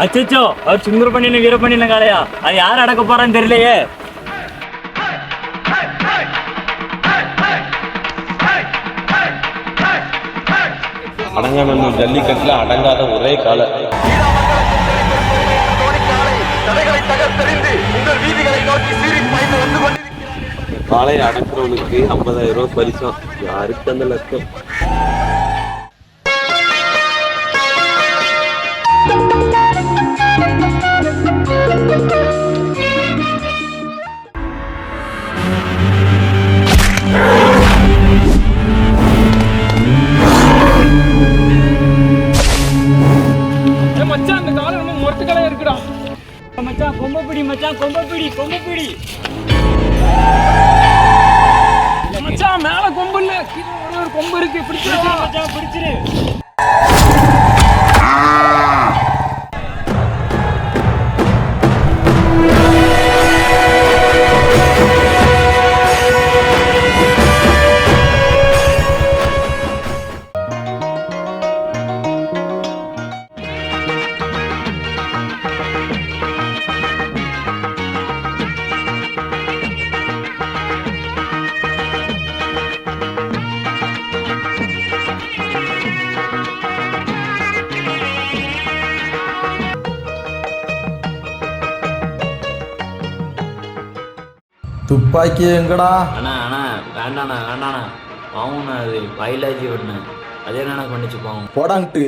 அச்சோ, அவர் சுந்தரபாண்டியன் வீரபாண்டியன் காளையா? அது யார் அடக்க போறான்னு தெரியலையே. அடங்காநல்லூர் ஜல்லிக்கட்டுல அடங்காத ஒரே காலை. காலை அடக்குறவனுக்கு 50,000 ரூபாய் பரிசம். யாருக்கு அந்த லட்சம்? மச்சான் அந்த காலம் ரொம்ப மொரட்டுக்கலையா இருக்குடா. மச்சான் கொம்பப்பிடி, மச்சான் கொம்பப்பிடி, கொம்பப்பிடி. மச்சான் மேல கொம்பு இல்ல, கீழே ஒரு கொம்பு இருக்கு. பிடிச்சிரு மச்சான், பிடிச்சிரு. துப்பாக்கி எங்கடா? அண்ணா வேண்டாண்ணா. வாங்கண்ணா, அது பயிலாஜி விடணும். அதே என்ன பண்ணிச்சு போவோம் போடாங்கிட்டு